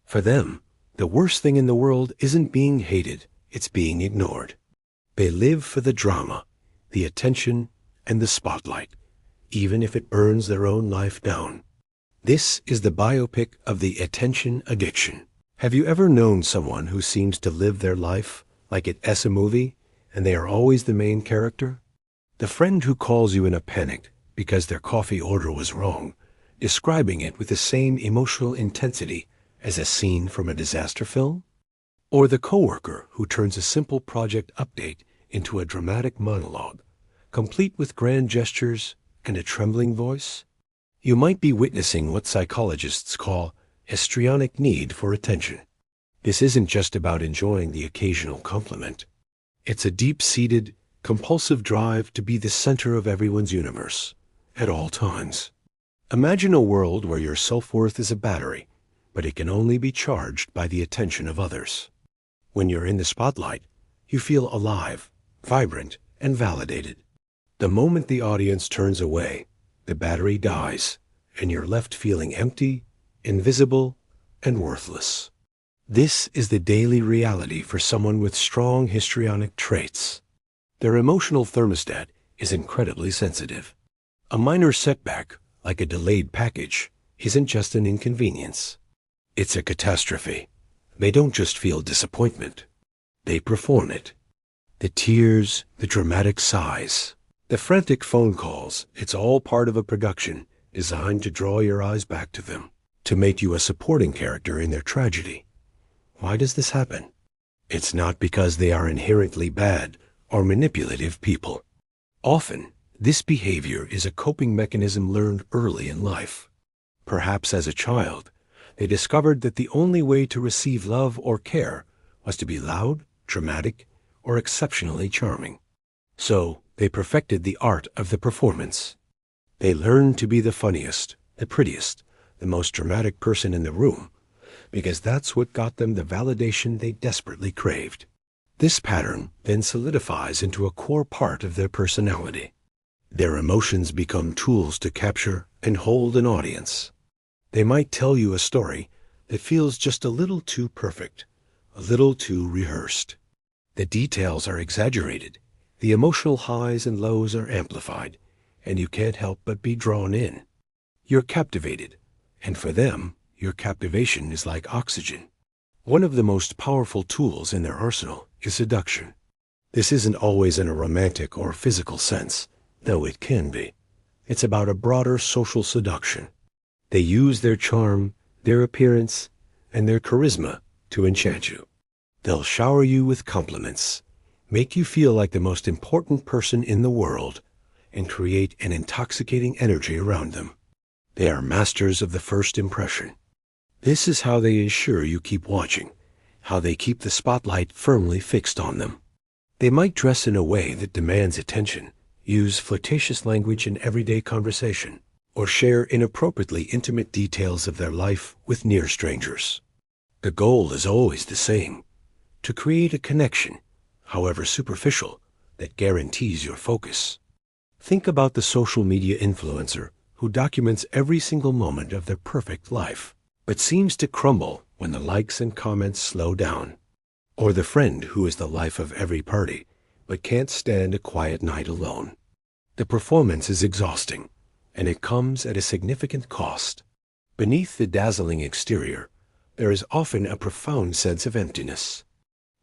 For them, the worst thing in the world isn't being hated, it's being ignored. They live for the drama, the attention, and the spotlight, even if it burns their own life down. This is the biopic of the attention addiction. Have you ever known someone who seems to live their life like it's a movie, and they are always the main character? The friend who calls you in a panic because their coffee order was wrong, describing it with the same emotional intensity as a scene from a disaster film? Or the coworker who turns a simple project update into a dramatic monologue, complete with grand gestures and a trembling voice? You might be witnessing what psychologists call histrionic need for attention. This isn't just about enjoying the occasional compliment. It's a deep-seated, compulsive drive to be the center of everyone's universe, at all times. Imagine a world where your self-worth is a battery, but it can only be charged by the attention of others. When you're in the spotlight, you feel alive, vibrant, and validated. The moment the audience turns away, the battery dies, and you're left feeling empty, invisible, and worthless. This is the daily reality for someone with strong histrionic traits. Their emotional thermostat is incredibly sensitive. A minor setback, like a delayed package, isn't just an inconvenience. It's a catastrophe. They don't just feel disappointment. They perform it. The tears, the dramatic sighs, the frantic phone calls, it's all part of a production designed to draw your eyes back to them, to make you a supporting character in their tragedy. Why does this happen? It's not because they are inherently bad or manipulative people. Often, this behavior is a coping mechanism learned early in life. Perhaps as a child, they discovered that the only way to receive love or care was to be loud, dramatic, or exceptionally charming. So, they perfected the art of the performance. They learned to be the funniest, the prettiest, the most dramatic person in the room, because that's what got them the validation they desperately craved. This pattern then solidifies into a core part of their personality. Their emotions become tools to capture and hold an audience. They might tell you a story that feels just a little too perfect, a little too rehearsed. The details are exaggerated, the emotional highs and lows are amplified, and you can't help but be drawn in. You're captivated, and for them, your captivation is like oxygen. One of the most powerful tools in their arsenal is seduction. This isn't always in a romantic or physical sense, though it can be. It's about a broader social seduction. They use their charm, their appearance, and their charisma to enchant you. They'll shower you with compliments, make you feel like the most important person in the world, and create an intoxicating energy around them. They are masters of the first impression. This is how they ensure you keep watching, how they keep the spotlight firmly fixed on them. They might dress in a way that demands attention, use flirtatious language in everyday conversation, or share inappropriately intimate details of their life with near strangers. The goal is always the same: to create a connection, however superficial, that guarantees your focus. Think about the social media influencer who documents every single moment of their perfect life, but seems to crumble when the likes and comments slow down. Or the friend who is the life of every party, but can't stand a quiet night alone. The performance is exhausting, and it comes at a significant cost. Beneath the dazzling exterior, there is often a profound sense of emptiness.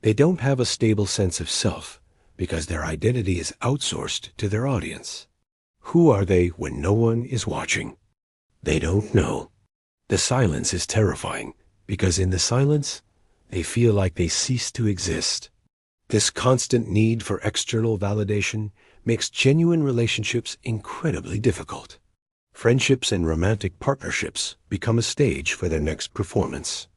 They don't have a stable sense of self because their identity is outsourced to their audience. Who are they when no one is watching? They don't know. The silence is terrifying because in the silence, they feel like they cease to exist. This constant need for external validation makes genuine relationships incredibly difficult. Friendships and romantic partnerships become a stage for their next performance.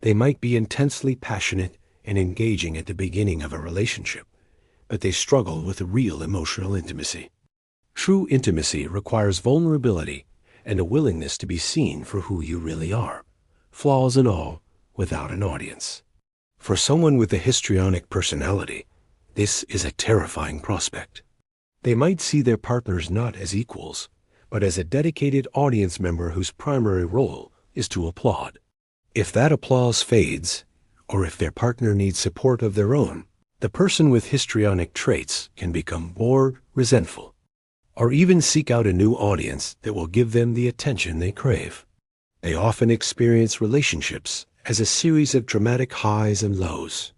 They might be intensely passionate and engaging at the beginning of a relationship, but they struggle with real emotional intimacy. True intimacy requires vulnerability and a willingness to be seen for who you really are, flaws and all, without an audience. For someone with a histrionic personality, this is a terrifying prospect. They might see their partners not as equals, but as a dedicated audience member whose primary role is to applaud. If that applause fades, or if their partner needs support of their own, the person with histrionic traits can become bored, resentful, or even seek out a new audience that will give them the attention they crave. They often experience relationships as a series of dramatic highs and lows.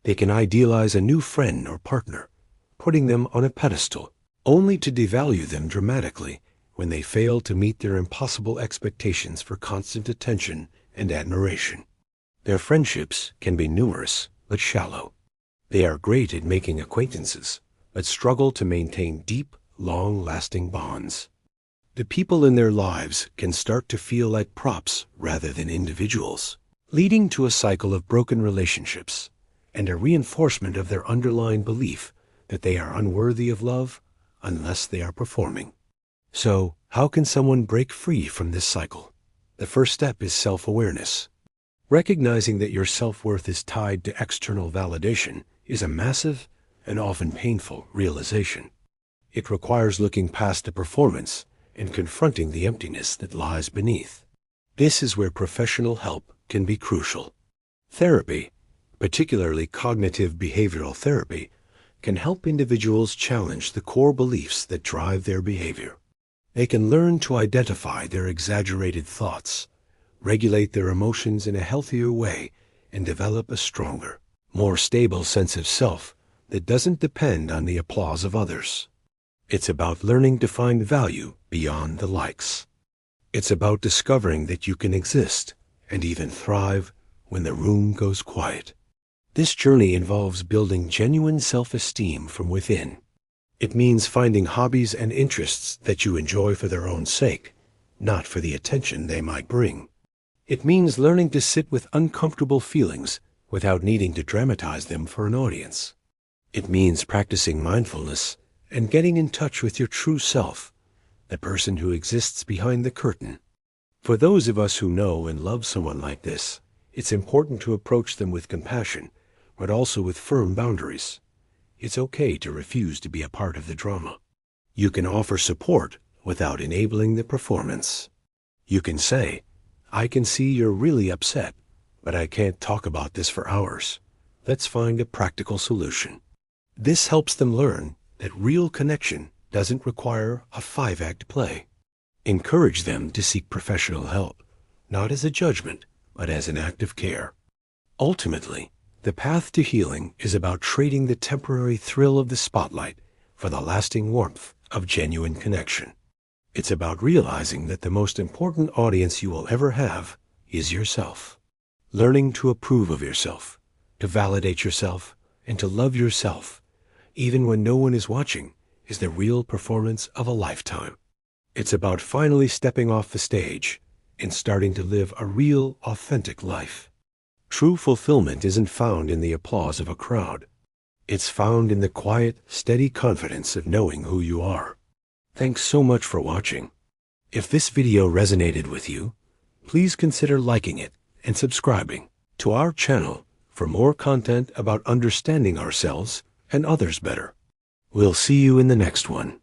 They can idealize a new friend or partner, putting them on a pedestal, only to devalue them dramatically when they fail to meet their impossible expectations for constant attention and admiration. Their friendships can be numerous but shallow. They are great at making acquaintances, but struggle to maintain deep, long-lasting bonds. The people in their lives can start to feel like props rather than individuals, leading to a cycle of broken relationships and a reinforcement of their underlying belief that they are unworthy of love unless they are performing. So, how can someone break free from this cycle? The first step is self-awareness. Recognizing that your self-worth is tied to external validation is a massive and often painful realization. It requires looking past the performance and confronting the emptiness that lies beneath. This is where professional help can be crucial. Therapy, particularly cognitive behavioral therapy, can help individuals challenge the core beliefs that drive their behavior. They can learn to identify their exaggerated thoughts, regulate their emotions in a healthier way, and develop a stronger, more stable sense of self that doesn't depend on the applause of others. It's about learning to find value beyond the likes. It's about discovering that you can exist and even thrive when the room goes quiet. This journey involves building genuine self-esteem from within. It means finding hobbies and interests that you enjoy for their own sake, not for the attention they might bring. It means learning to sit with uncomfortable feelings without needing to dramatize them for an audience. It means practicing mindfulness and getting in touch with your true self, the person who exists behind the curtain. For those of us who know and love someone like this, it's important to approach them with compassion, but also with firm boundaries. It's okay to refuse to be a part of the drama. You can offer support without enabling the performance. You can say, "I can see you're really upset, but I can't talk about this for hours. Let's find a practical solution." This helps them learn that real connection doesn't require a 5-act play. Encourage them to seek professional help, not as a judgment, but as an act of care. Ultimately, the path to healing is about trading the temporary thrill of the spotlight for the lasting warmth of genuine connection. It's about realizing that the most important audience you will ever have is yourself. Learning to approve of yourself, to validate yourself, and to love yourself, even when no one is watching, is the real performance of a lifetime. It's about finally stepping off the stage and starting to live a real, authentic life. True fulfillment isn't found in the applause of a crowd. It's found in the quiet, steady confidence of knowing who you are. Thanks so much for watching. If this video resonated with you, please consider liking it and subscribing to our channel for more content about understanding ourselves and others better. We'll see you in the next one.